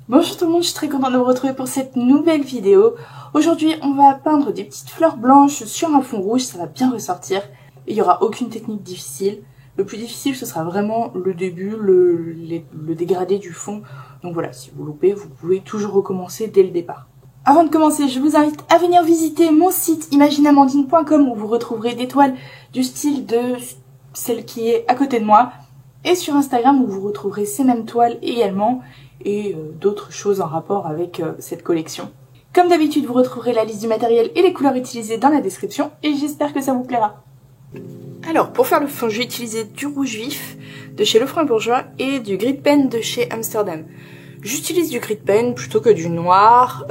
Bonjour tout le monde, je suis très contente de vous retrouver pour cette nouvelle vidéo. Aujourd'hui, on va peindre des petites fleurs blanches sur un fond rouge, ça va bien ressortir. Et il n'y aura aucune technique difficile. Le plus difficile, ce sera vraiment le début, le dégradé du fond. Donc voilà, si vous loupez, vous pouvez toujours recommencer dès le départ. Avant de commencer, je vous invite à venir visiter mon site imagineamandine.com où vous retrouverez des toiles du style de celle qui est à côté de moi. Et sur Instagram où vous retrouverez ces mêmes toiles également et d'autres choses en rapport avec cette collection. Comme d'habitude, vous retrouverez la liste du matériel et les couleurs utilisées dans la description et j'espère que ça vous plaira. Alors, pour faire le fond, je vais utiliser du rouge vif de chez Lefranc Bourgeois et du gris pen de chez Amsterdam. J'utilise du gris pen plutôt que du noir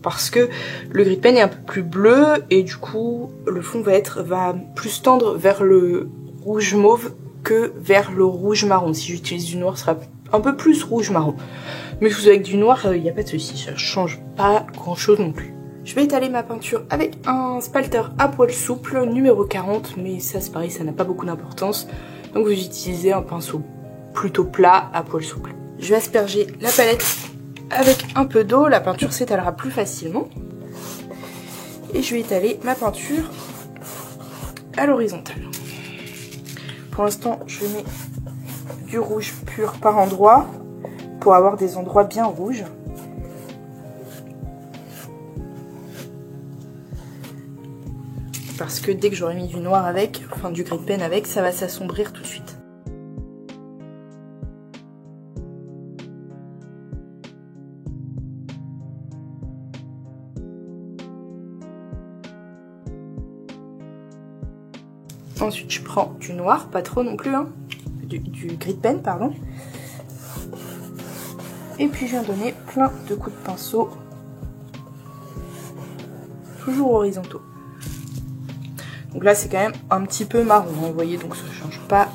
parce que le gris pen est un peu plus bleu et du coup le fond va plus tendre vers le rouge mauve que vers le rouge marron. Si j'utilise du noir, ce sera un peu plus rouge marron. Mais avec du noir, il n'y a pas de souci, ça change pas grand chose non plus. Je vais étaler ma peinture avec un spalter à poil souple numéro 40, mais ça c'est pareil, ça n'a pas beaucoup d'importance. Donc vous utilisez un pinceau plutôt plat à poil souple. Je vais asperger la palette avec un peu d'eau, la peinture s'étalera plus facilement. Et je vais étaler ma peinture à l'horizontale. Pour l'instant, je mets du rouge pur par endroit pour avoir des endroits bien rouges. Parce que dès que j'aurai mis du noir avec, enfin du gris pen avec, ça va s'assombrir tout de suite. Ensuite, je prends du noir, pas trop non plus, hein, du gris pen, pardon. Et puis je viens donner plein de coups de pinceau, toujours horizontaux. Donc là, c'est quand même un petit peu marron, vous voyez, donc ça change pas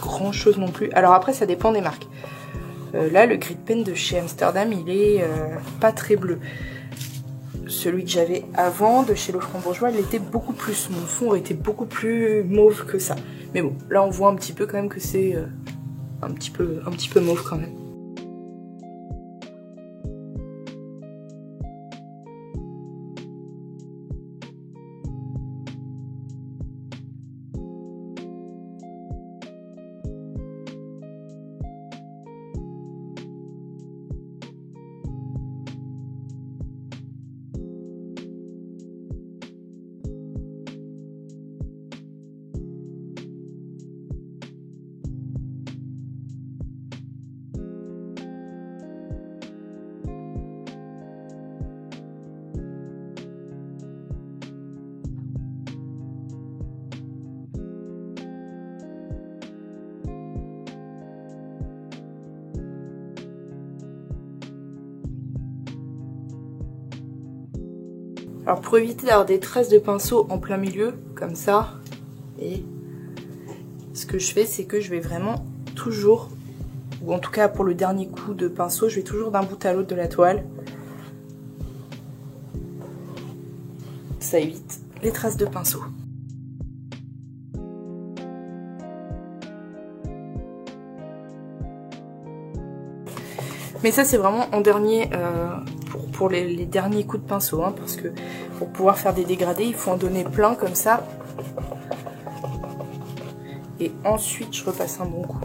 grand chose non plus. Alors après, ça dépend des marques. Là, le gris pen de chez Amsterdam, il est pas très bleu. Celui que j'avais avant de chez Lefranc Bourgeois, il était beaucoup plus, mon fond était beaucoup plus mauve que ça. Mais bon, là on voit un petit peu quand même que c'est un petit peu mauve quand même. Alors pour éviter d'avoir des traces de pinceau en plein milieu, comme ça, et ce que je fais, c'est que je vais vraiment toujours, ou en tout cas pour le dernier coup de pinceau, je vais toujours d'un bout à l'autre de la toile. Ça évite les traces de pinceau. Mais ça c'est vraiment en dernier, pour les derniers coups de pinceau, hein, parce que pour pouvoir faire des dégradés, il faut en donner plein comme ça. Et ensuite je repasse un bon coup.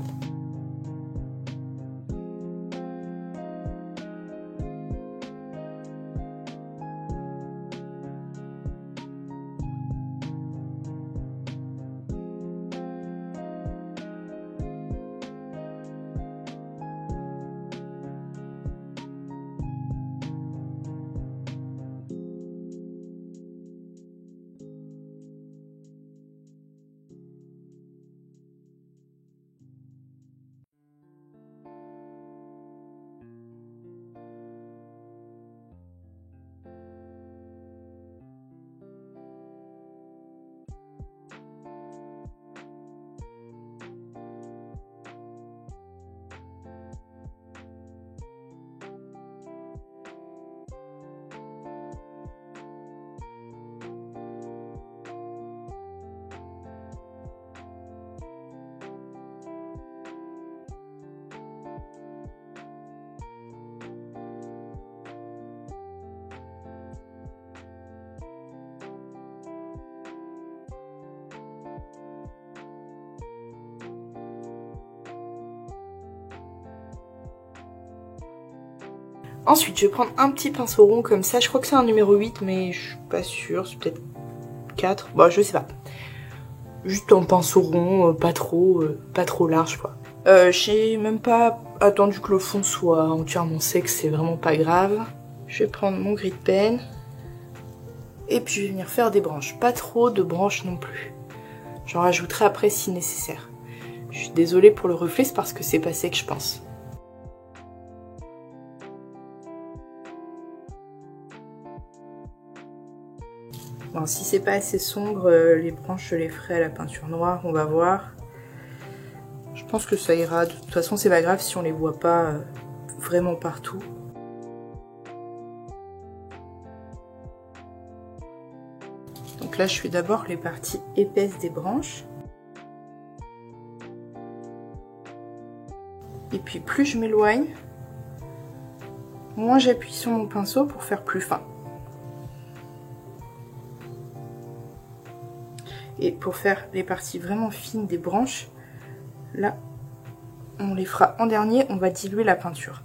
Ensuite, je vais prendre un petit pinceau rond comme ça. Je crois que c'est un numéro 8, mais je suis pas sûre. C'est peut-être 4. Bon, je sais pas. Juste un pinceau rond, pas trop large, quoi. J'ai même pas attendu que le fond soit entièrement sec, c'est vraiment pas grave. Je vais prendre mon gris de pen. Et puis je vais venir faire des branches. Pas trop de branches non plus. J'en rajouterai après si nécessaire. Je suis désolée pour le reflet, c'est parce que c'est pas sec, je pense. Bon, si c'est pas assez sombre, les branches je les ferai à la peinture noire, on va voir. Je pense que ça ira. De toute façon, c'est pas grave si on les voit pas vraiment partout. Donc là, je fais d'abord les parties épaisses des branches. Et puis plus je m'éloigne, moins j'appuie sur mon pinceau pour faire plus fin. Et pour faire les parties vraiment fines des branches, là, on les fera en dernier, on va diluer la peinture.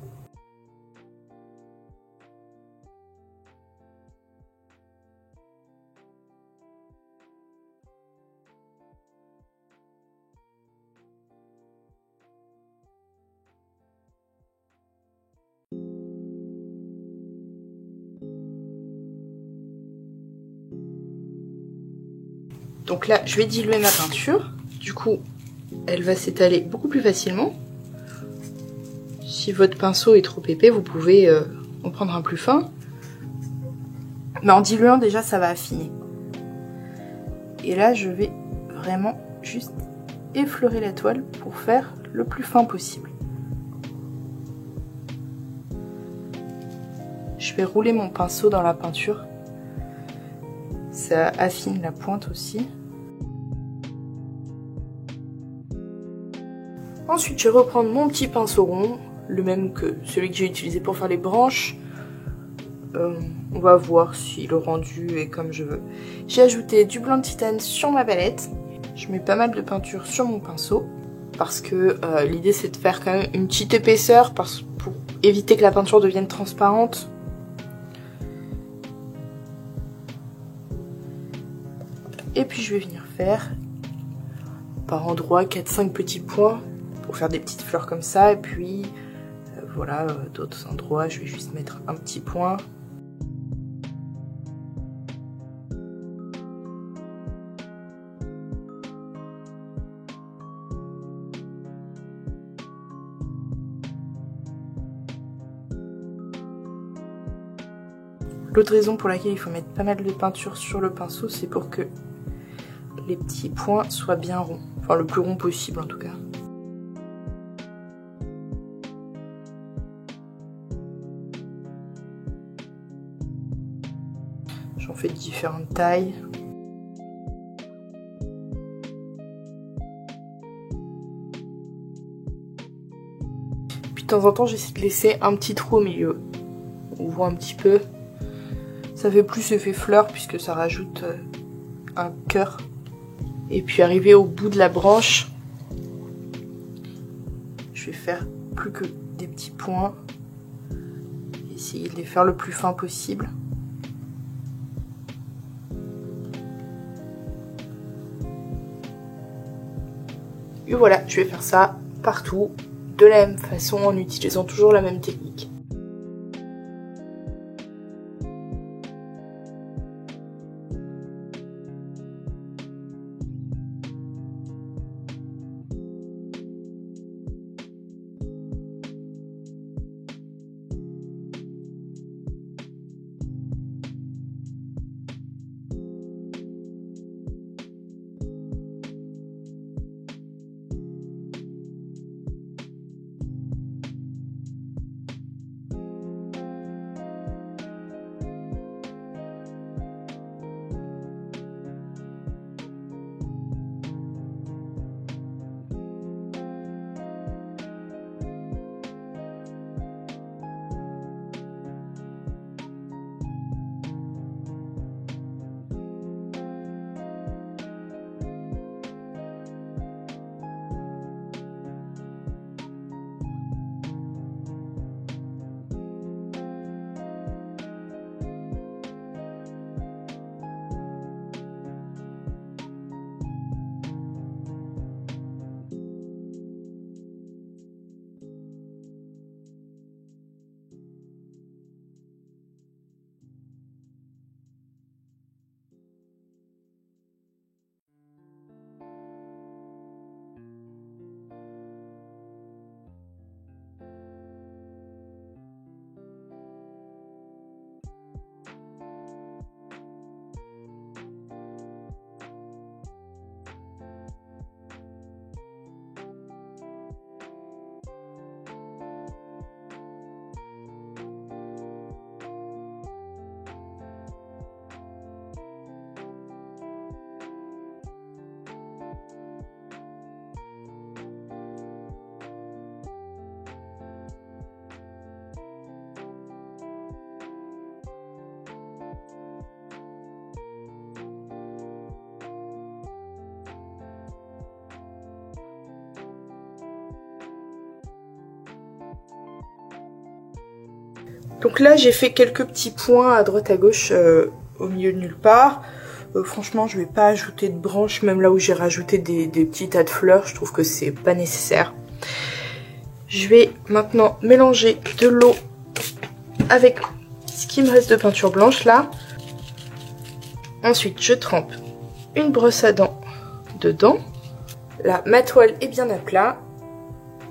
Donc là, je vais diluer ma peinture. Du coup, elle va s'étaler beaucoup plus facilement. Si votre pinceau est trop épais, vous pouvez en prendre un plus fin. Mais en diluant, déjà, ça va affiner. Et là, je vais vraiment juste effleurer la toile pour faire le plus fin possible. Je vais rouler mon pinceau dans la peinture. Ça affine la pointe aussi. Ensuite, je vais reprendre mon petit pinceau rond, le même que celui que j'ai utilisé pour faire les branches. On va voir si le rendu est comme je veux. J'ai ajouté du blanc de titane sur ma palette. Je mets pas mal de peinture sur mon pinceau parce que l'idée c'est de faire quand même une petite épaisseur pour éviter que la peinture devienne transparente. Et puis je vais venir faire par endroits 4-5 petits points pour faire des petites fleurs comme ça. Et puis voilà, d'autres endroits je vais juste mettre un petit point. L'autre raison pour laquelle il faut mettre pas mal de peinture sur le pinceau, c'est pour que les petits points soient bien ronds. Enfin, le plus rond possible en tout cas. J'en fais de différentes tailles. Puis de temps en temps, j'essaie de laisser un petit trou au milieu. On voit un petit peu. Ça fait plus effet fleur puisque ça rajoute un cœur. Et puis arrivé au bout de la branche, je vais faire plus que des petits points. Essayer de les faire le plus fin possible. Et voilà, je vais faire ça partout de la même façon en utilisant toujours la même technique. Donc là j'ai fait quelques petits points à droite à gauche au milieu de nulle part. Franchement je vais pas ajouter de branches, même là où j'ai rajouté des petits tas de fleurs, je trouve que c'est pas nécessaire. Je vais maintenant mélanger de l'eau avec ce qui me reste de peinture blanche là. Ensuite je trempe une brosse à dents dedans. Là ma toile est bien à plat.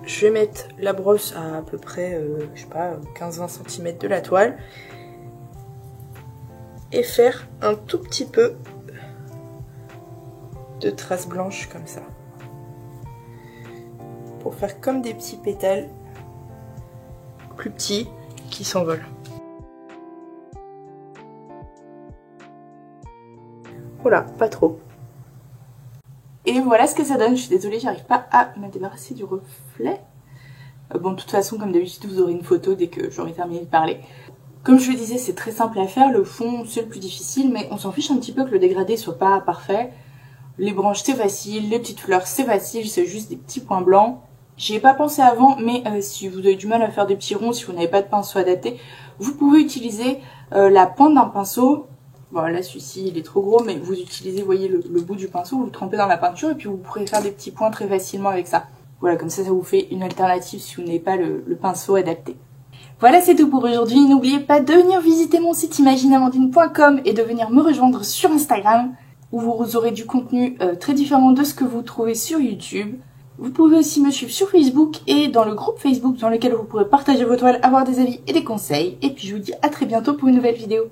Je vais mettre la brosse à peu près, je sais pas, 15-20 cm de la toile. Et faire un tout petit peu de traces blanches comme ça. Pour faire comme des petits pétales plus petits qui s'envolent. Voilà, pas trop. Et voilà ce que ça donne. Je suis désolée, j'arrive pas à me débarrasser du reflet. Bon, de toute façon, comme d'habitude, vous aurez une photo dès que j'aurai terminé de parler. Comme je le disais, c'est très simple à faire. Le fond, c'est le plus difficile, mais on s'en fiche un petit peu que le dégradé soit pas parfait. Les branches, c'est facile. Les petites fleurs, c'est facile. C'est juste des petits points blancs. J'y ai pas pensé avant, mais si vous avez du mal à faire des petits ronds, si vous n'avez pas de pinceau adapté, vous pouvez utiliser la pointe d'un pinceau. Bon là celui-ci il est trop gros, mais vous utilisez, vous voyez, le bout du pinceau, vous le trempez dans la peinture et puis vous pourrez faire des petits points très facilement avec ça. Voilà, comme ça vous fait une alternative si vous n'avez pas le pinceau adapté. Voilà, c'est tout pour aujourd'hui. N'oubliez pas de venir visiter mon site imagineamandine.com et de venir me rejoindre sur Instagram où vous aurez du contenu très différent de ce que vous trouvez sur YouTube. Vous pouvez aussi me suivre sur Facebook et dans le groupe Facebook dans lequel vous pourrez partager vos toiles, avoir des avis et des conseils. Et puis je vous dis à très bientôt pour une nouvelle vidéo.